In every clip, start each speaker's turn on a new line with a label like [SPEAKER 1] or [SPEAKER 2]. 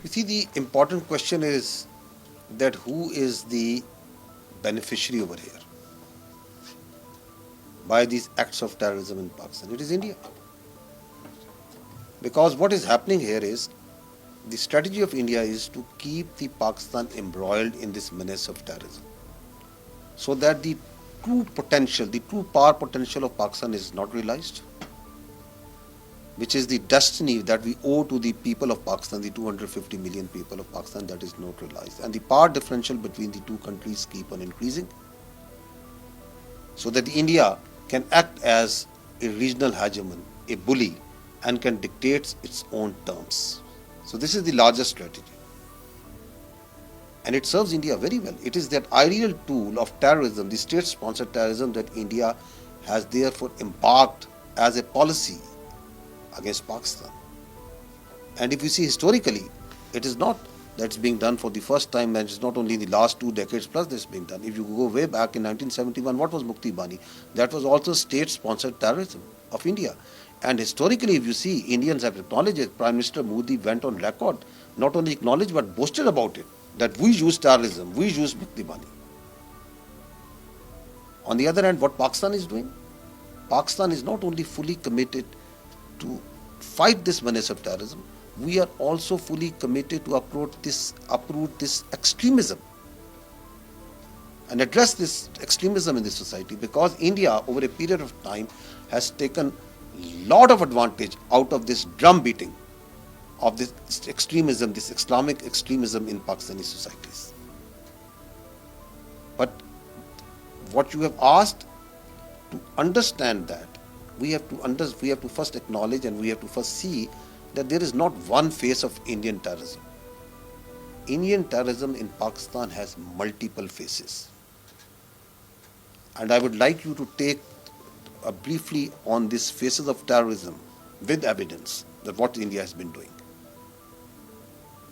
[SPEAKER 1] You see, the important question is that who is the beneficiary over here by these acts of terrorism in Pakistan? It is India. Because what is happening here is the strategy of India is to keep the Pakistan embroiled in this menace of terrorism, so that the true potential, the true power potential of Pakistan is not realized, which is the destiny that we owe to the people of Pakistan, the 250 million people of Pakistan, that is not realized. And the power differential between the two countries keep on increasing, so that India can act as a regional hegemon, a bully, and can dictate its own terms. So this is the largest strategy. And it serves India very well. It is that ideal tool of terrorism, the state-sponsored terrorism, that India has therefore embarked as a policy against Pakistan. And if you see historically, it is not that it's being done for the first time, and it's not only in the last 2 decades plus this being done. If you go way back in 1971, what was Mukti Bani? That was also state-sponsored terrorism of India. And historically, if you see, Indians have acknowledged it. Prime Minister Modi went on record, not only acknowledged but boasted about it, that we use terrorism, we use Mukti Bani. On the other hand, what Pakistan is doing? Pakistan is not only fully committed to fight this menace of terrorism, we are also fully committed to uproot this extremism and address this extremism in the society, because India over a period of time has taken a lot of advantage out of this drum beating of this extremism, this Islamic extremism in Pakistani societies. But what you have asked, to understand that, we have to first acknowledge, and we have to first see that there is not one face of Indian terrorism. Indian terrorism in Pakistan has multiple faces. And I would like you to take briefly on these faces of terrorism with evidence that what India has been doing.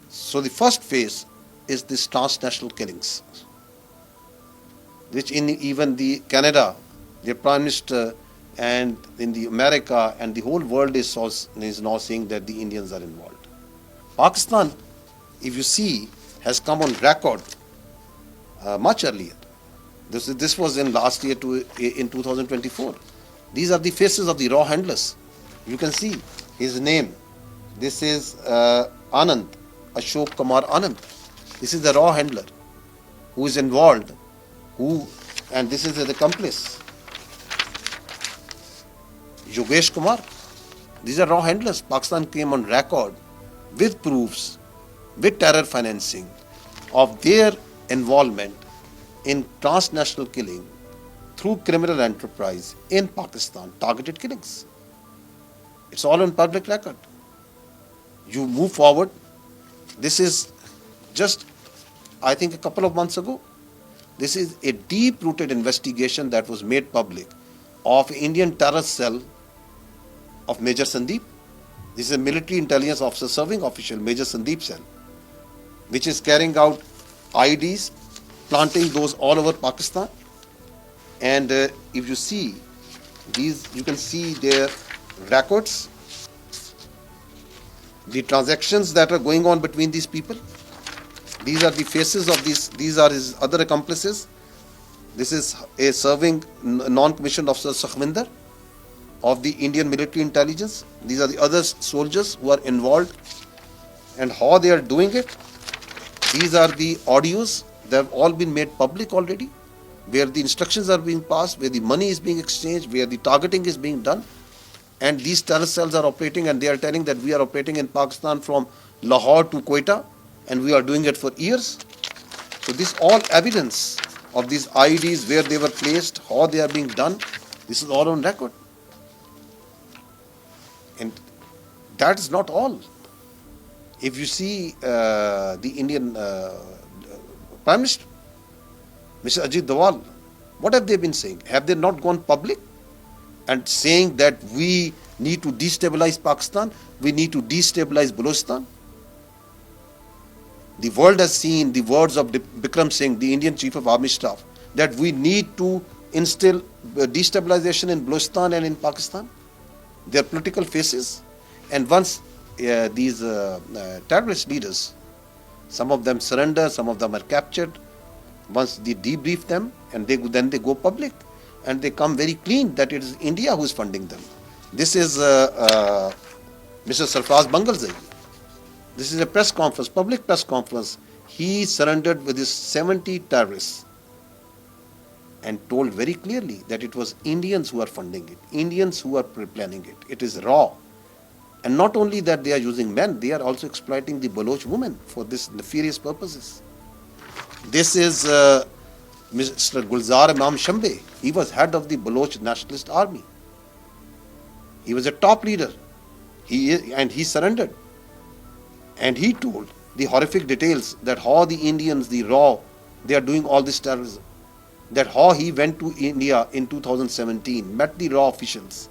[SPEAKER 1] So the first phase is this transnational killings, which in even the Canada, their Prime Minister, and in the America and the whole world is now saying that the Indians are involved. Pakistan, if you see, has come on record much earlier. This was in last year in 2024. These are the faces of the raw handlers. You can see his name. This is Anand, Ashok Kumar Anand. This is the raw handler who is involved, and this is the accomplice. Yogesh Kumar. These are raw handlers. Pakistan came on record with proofs, with terror financing of their involvement in transnational killing through criminal enterprise in Pakistan, targeted killings. It's all on public record. You move forward. This is just, I think, a couple of months ago. This is a deep-rooted investigation that was made public of Indian terror cell of Major Sandeep. This is a military intelligence officer serving official, Major Sandeep cell, which is carrying out IEDs, planting those all over Pakistan. And if you see these, you can see their records, the transactions that are going on between these people. These are the faces of these are his other accomplices. This is a serving non-commissioned officer, Sukhminder, of the Indian military intelligence. These are the other soldiers who are involved, and how they are doing it. These are the audios. They have all been made public already, where the instructions are being passed, where the money is being exchanged, where the targeting is being done. And these terror cells are operating, and they are telling that we are operating in Pakistan from Lahore to Quetta, and we are doing it for years. So this all evidence of these IEDs, where they were placed, how they are being done, this is all on record. And that is not all. If you see the Indian Prime Minister, Mr. Ajit Doval, what have they been saying? Have they not gone public and saying that we need to destabilize Pakistan, we need to destabilize Balochistan? The world has seen the words of Bikram Singh, the Indian Chief of Army Staff, that we need to instill destabilization in Balochistan and in Pakistan. They are political faces. And once these terrorist leaders. Some of them surrender, some of them are captured. Once they debrief them, and then they go public, and they come very clean that it is India who is funding them. This is Mr. Sarfraz Bangalzai. This is a press conference, public press conference. He surrendered with his 70 terrorists and told very clearly that it was Indians who are funding it, Indians who are planning it. It is raw. And not only that they are using men, they are also exploiting the Baloch women for this nefarious purposes. This is Mr. Gulzar Imam Shambe. He was head of the Baloch Nationalist Army. He was a top leader. He surrendered. And he told the horrific details that how the Indians, the raw, they are doing all this terrorism. That how he went to India in 2017, met the raw officials,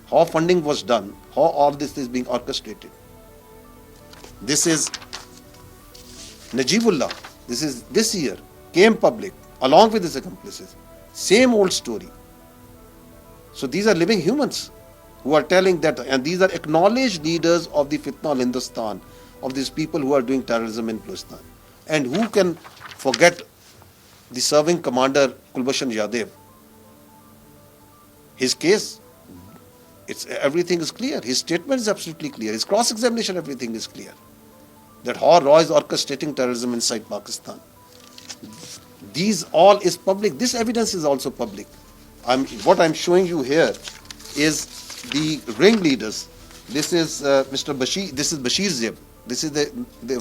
[SPEAKER 1] how funding was done, how all this is being orchestrated. This is Najibullah. This year came public along with his accomplices. Same old story. So these are living humans who are telling that, and these are acknowledged leaders of the Fitna al-Hindustan, of these people who are doing terrorism in Pakistan. And who can forget the serving commander Kulbhushan Yadav? His case, everything is clear. His statement is absolutely clear. His cross-examination, everything is clear. That how Raw is orchestrating terrorism inside Pakistan. These all is public. This evidence is also public. What I'm showing you here is the ringleaders. This is Mr. Bashir. This is Bashir Zeb. This is the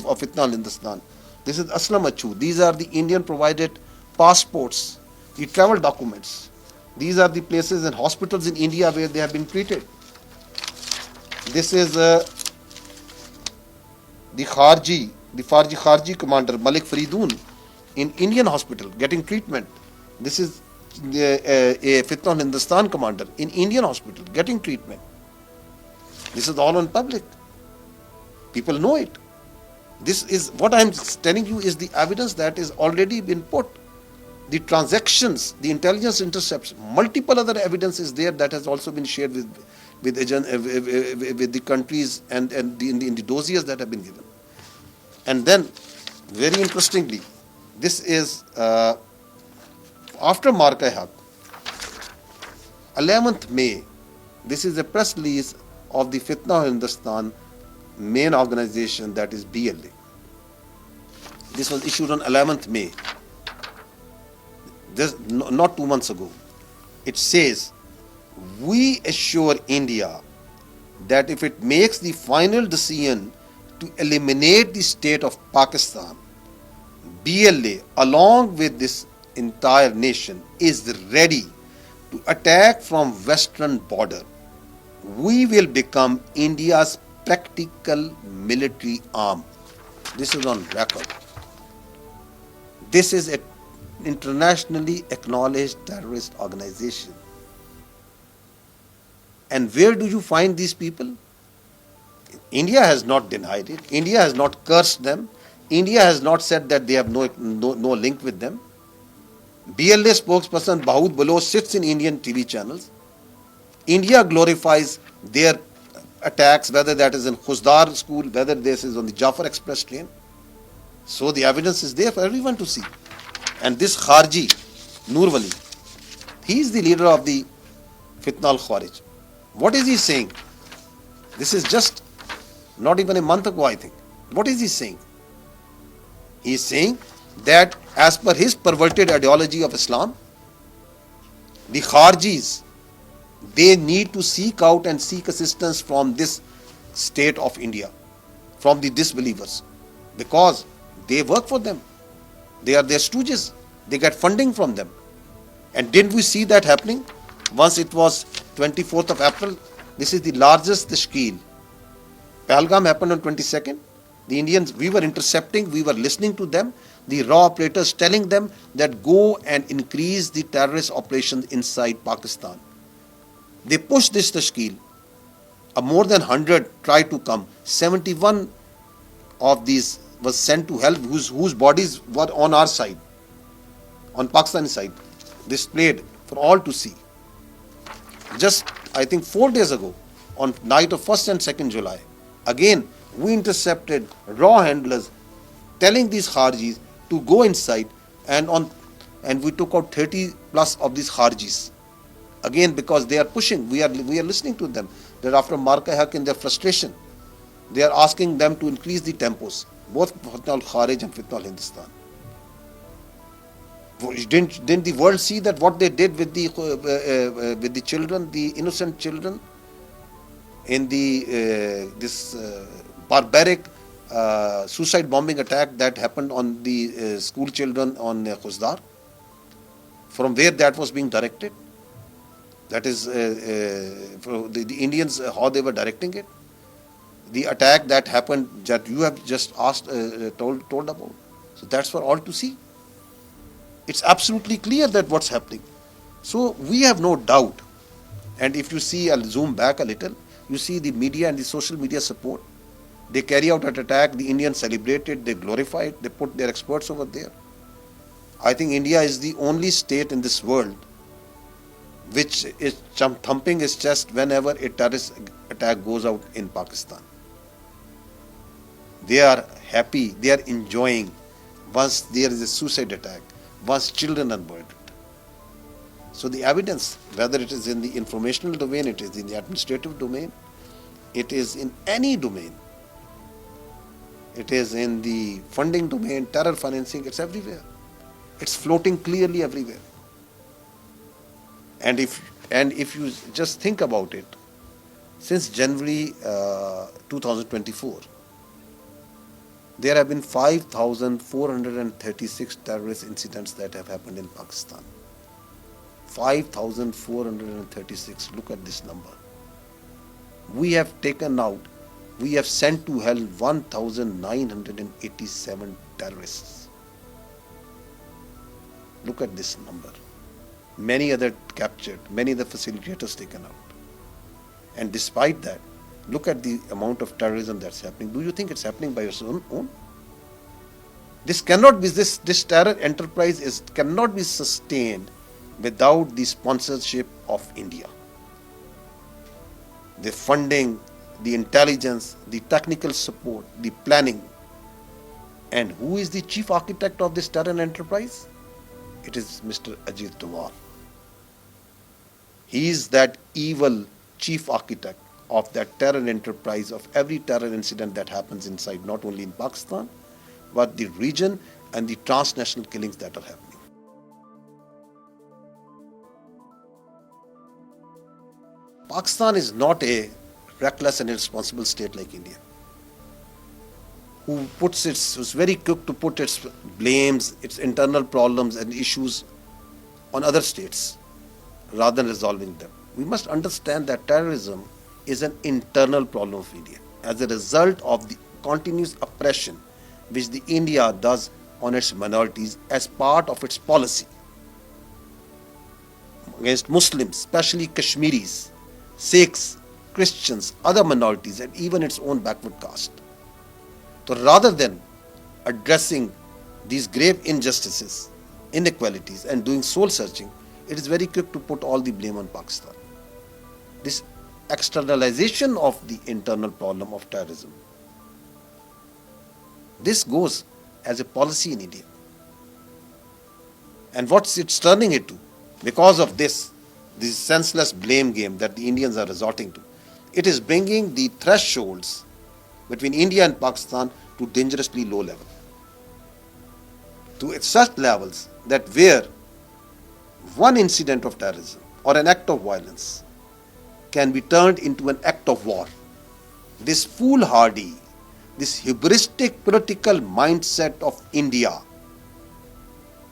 [SPEAKER 1] of Fitna al-Hindustan. This is Aslam Achu. These are the Indian provided passports, the travel documents. These are the places and hospitals in India where they have been treated. This is the Kharji commander Malik Faridoon in Indian hospital getting treatment. This is a Fitna al-Hindustan commander in Indian hospital getting treatment. This is all on public. People know it. This is what I'm telling you is the evidence that is already been put. The transactions, the intelligence intercepts, multiple other evidence is there that has also been shared with the countries and in the dossiers that have been given. And then, very interestingly, this is after Marka-e-Haq, 11th May, this is a press release of the Fitna Hindustan main organization, that is BLA. This was issued on 11th May. This, not 2 months ago. It says, we assure India that if it makes the final decision to eliminate the state of Pakistan, BLA, along with this entire nation, is ready to attack from western border. We will become India's practical military arm. This is on record. This is an internationally acknowledged terrorist organization. And where do you find these people? India has not denied it. India has not cursed them. India has not said that they have no link with them. BLA spokesperson Bahud Baloch sits in Indian TV channels. India glorifies their attacks, whether that is in Khuzdar school, whether this is on the Jafar Express train. So the evidence is there for everyone to see. And this Kharji, Noorwali, he is the leader of the Fitna al-Khawarij. What is he saying? This is just not even a month ago, I think. What is he saying? He is saying that as per his perverted ideology of Islam, the Kharjis, they need to seek out and seek assistance from this state of India, from the disbelievers, because they work for them. They are their stooges. They get funding from them. And didn't we see that happening? Once it was 24th of April, this is the largest tashkeel. Pahalgam happened on 22nd. The Indians, we were intercepting, we were listening to them, the raw operators telling them that go and increase the terrorist operations inside Pakistan. They pushed this tashkeel. More than 100 tried to come. 71 of these was sent to hell, whose bodies were on our side, on Pakistani side, displayed for all to see. Just, I think 4 days ago, on night of 1st and 2nd July, Again, we intercepted raw handlers telling these Kharjis to go inside, and we took out 30 plus of these Kharjis. Again, because they are pushing, we are listening to them. That after Marka Haq in their frustration, they are asking them to increase the tempos, both Fitna al Kharij and Fitna al Hindustan. Didn't the world see that what they did with the children, the innocent children, in this barbaric suicide bombing attack that happened on the school children on Khuzdar? From where that was being directed? That is the Indians, how they were directing it. The attack that happened that you have just told about. So that's for all to see. It's absolutely clear that what's happening. So we have no doubt. And if you see, I'll zoom back a little, you see the media and the social media support. They carry out an attack, the Indians celebrate it, they glorify it, they put their experts over there. I think India is the only state in this world which is thumping its chest whenever a terrorist attack goes out in Pakistan. They are happy, they are enjoying once there is a suicide attack, once children are murdered. So the evidence, whether it is in the informational domain, it is in the administrative domain, it is in any domain, it is in the funding domain, terror financing, it's everywhere. It's floating clearly everywhere. And if you just think about it, since January 2024, there have been 5,436 terrorist incidents that have happened in Pakistan. 5,436. Look at this number. We have sent to hell 1,987 terrorists. Look at this number. Many other captured, many other facilitators taken out. And despite that, look at the amount of terrorism that's happening. Do you think it's happening by your own? This cannot be, this terror enterprise cannot be sustained without the sponsorship of India. The funding, the intelligence, the technical support, the planning. And who is the chief architect of this terror enterprise? It is Mr. Ajit Doval. He is that evil chief architect of that terror enterprise, of every terror incident that happens inside, not only in Pakistan, but the region and the transnational killings that are happening. Pakistan is not a reckless and irresponsible state like India, who's very quick to put its blames, its internal problems and issues on other states rather than resolving them. We must understand that terrorism is an internal problem of India as a result of the continuous oppression which the India does on its minorities as part of its policy against Muslims, especially Kashmiris, Sikhs, Christians, other minorities, and even its own backward caste. So rather than addressing these grave injustices, inequalities, and doing soul searching, it is very quick to put all the blame on Pakistan. This externalization of the internal problem of terrorism, this goes as a policy in India. And what's it's turning it to? Because of this senseless blame game that the Indians are resorting to, it is bringing the thresholds between India and Pakistan to dangerously low level. To such levels that where one incident of terrorism or an act of violence can be turned into an act of war. This foolhardy, this hubristic political mindset of India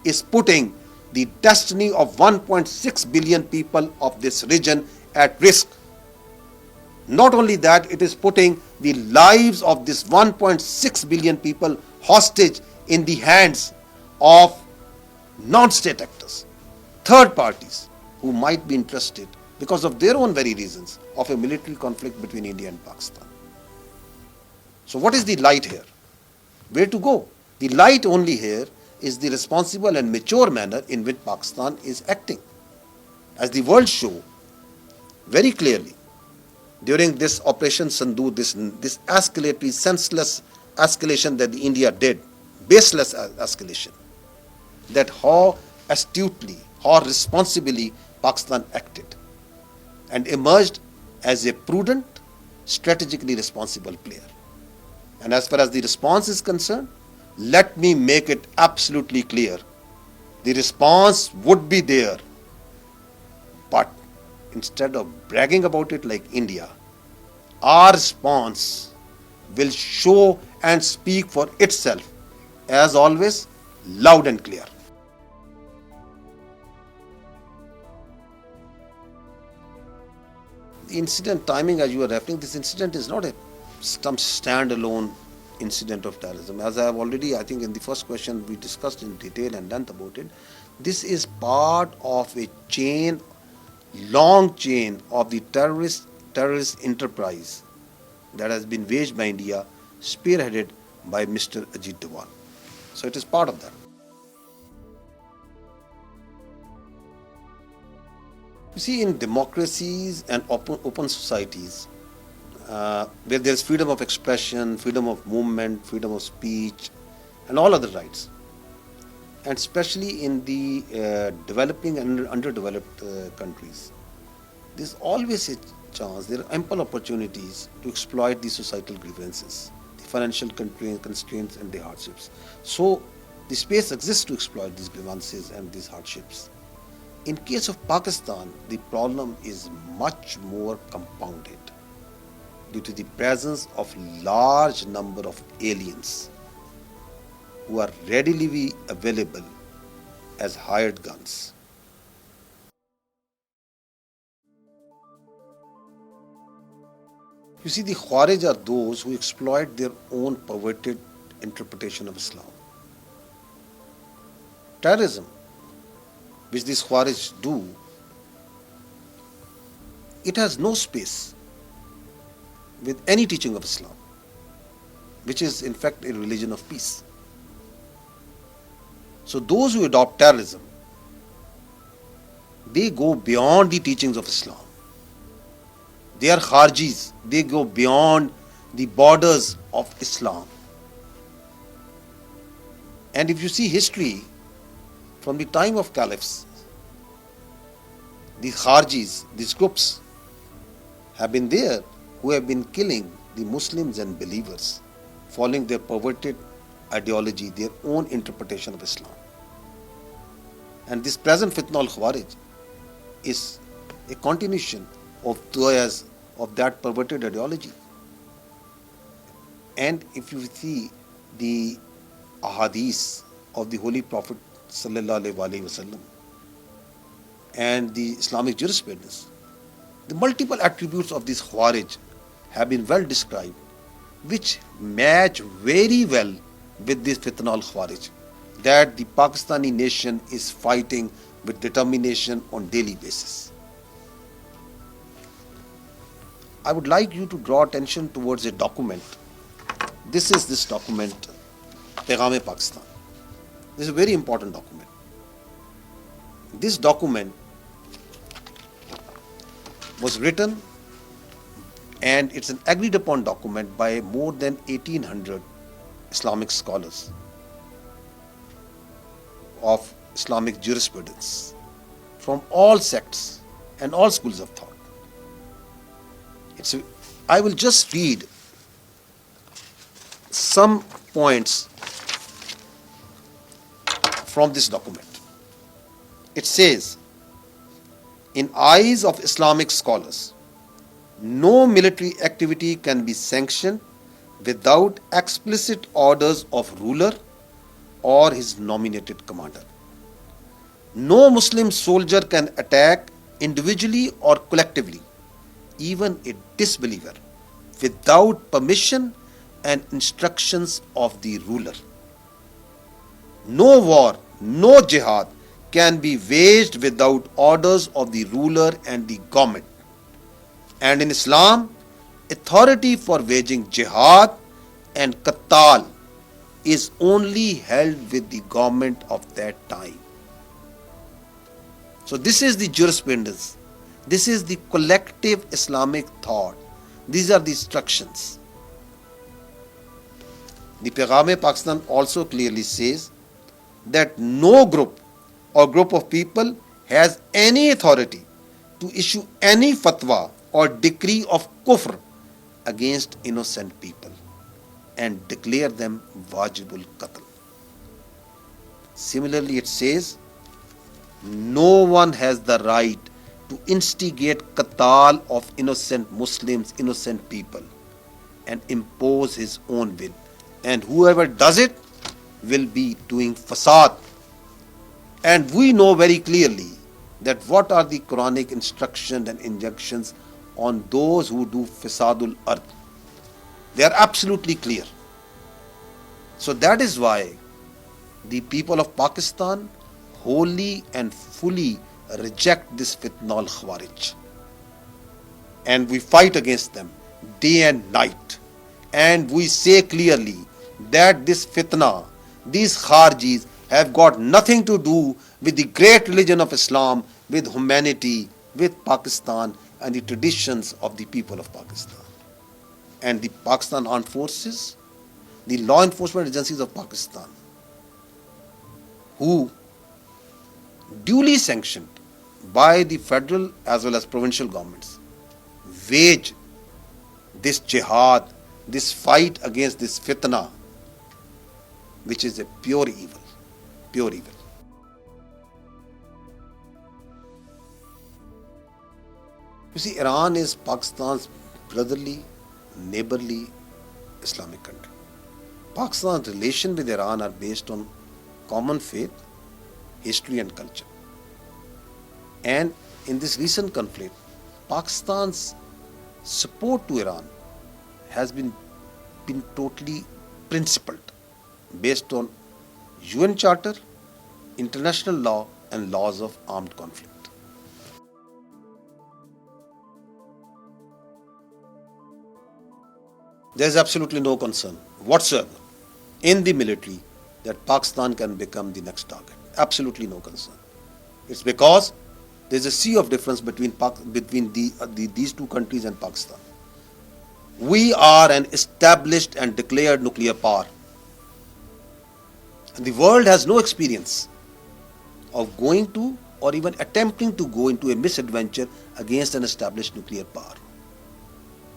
[SPEAKER 1] is putting the destiny of 1.6 billion people of this region at risk. Not only that, it is putting the lives of this 1.6 billion people hostage in the hands of non-state actors, third parties who might be interested because of their own very reasons of a military conflict between India and Pakistan. So what is the light here? Where to go? The light only here is the responsible and mature manner in which Pakistan is acting. As the world show very clearly during this Operation Sandhu, this escalatory, senseless escalation that India did, baseless escalation, that how astutely, how responsibly Pakistan acted and emerged as a prudent, strategically responsible player. And as far as the response is concerned, let me make it absolutely clear. The response would be there, but instead of bragging about it like India, our response will show and speak for itself, as always, loud and clear. The incident timing, as you are referring, this incident is not some standalone incident of terrorism. As I have already, I think in the first question we discussed in detail and length about it, this is part of a chain, long chain of the terrorist enterprise that has been waged by India, spearheaded by Mr. Ajit Doval. So it is part of that. You see, in democracies and open societies, where there is freedom of expression, freedom of movement, freedom of speech, and all other rights, and especially in the developing and underdeveloped countries, there is always a chance, there are ample opportunities to exploit these societal grievances, the financial constraints and the hardships. So the space exists to exploit these grievances and these hardships. In case of Pakistan, the problem is much more compounded due to the presence of large number of aliens who are readily available as hired guns. You see, the Khawarij are those who exploit their own perverted interpretation of Islam. Terrorism, which these Khawarij do, it has no space with any teaching of Islam, which is in fact a religion of peace. So those who adopt terrorism, they go beyond the teachings of Islam. They are Kharjis, they go beyond the borders of Islam. And if you see history, from the time of caliphs, the Kharjis, these groups, have been there who have been killing the Muslims and believers, following their perverted ideology, their own interpretation of Islam. And this present fitna al-Khawarij is a continuation of that perverted ideology. And if you see the ahadith of the Holy Prophet sallallahu alaihi wasallam and the Islamic jurisprudence, the multiple attributes of these Khawarij have been well described, which match very well with this fitna al-Khawarij that the Pakistani nation is fighting with determination on daily basis. I would like you to draw attention towards a document. This is this document, Paigam-e-Pakistan. This is a very important document. This document was written, and it's an agreed upon document by more than 1800 Islamic scholars of Islamic jurisprudence from all sects and all schools of thought. I will just read some points from this document. It says, in eyes of Islamic scholars, no military activity can be sanctioned without explicit orders of ruler or his nominated commander. No Muslim soldier can attack individually or collectively even a disbeliever without permission and instructions of the ruler. No war, no jihad can be waged without orders of the ruler and the government. And in Islam, authority for waging jihad and qatal is only held with the government of that time. So this is the jurisprudence. This is the collective Islamic thought These are the instructions. The Paigam-e-Pakistan also clearly says that no group or group of people has any authority to issue any fatwa or decree of kufr against innocent people and declare them wajibul qatl. Similarly, it says no one has the right to instigate qatal of innocent Muslims, innocent people, and impose his own will. And whoever does it will be doing fasad. And we know very clearly that what are the Quranic instructions and injunctions on those who do fasadul ard. They are absolutely clear. So that is why the people of Pakistan wholly and fully reject this fitna al-Khawarij. And we fight against them day and night. And we say clearly that this fitna, these Kharijis have got nothing to do with the great religion of Islam, with humanity, with Pakistan and the traditions of the people of Pakistan. And the Pakistan Armed Forces, the law enforcement agencies of Pakistan, who duly sanctioned by the federal as well as provincial governments, wage this jihad, this fight against this fitna, which is a pure evil, pure evil. You see, Iran is Pakistan's brotherly, neighborly Islamic country. Pakistan's relations with Iran are based on common faith, history and culture. And in this recent conflict, Pakistan's support to Iran has been totally principled, based on UN Charter, international law and laws of armed conflict. There is absolutely no concern whatsoever in the military that Pakistan can become the next target. Absolutely no concern. It's because there is a sea of difference between these two countries and Pakistan. We are an established and declared nuclear power. And the world has no experience of going to or even attempting to go into a misadventure against an established nuclear power.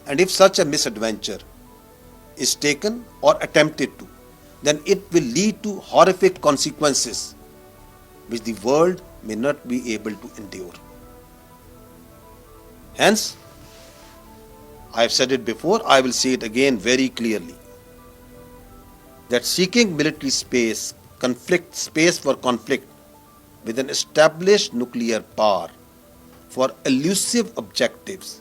[SPEAKER 1] And if such a misadventure is taken or attempted to, then it will lead to horrific consequences which the world may not be able to endure. Hence, I have said it before, I will say it again very clearly, that seeking military space for conflict with an established nuclear power for elusive objectives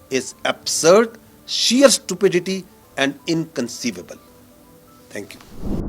[SPEAKER 1] is absurd, sheer stupidity and inconceivable. Thank you.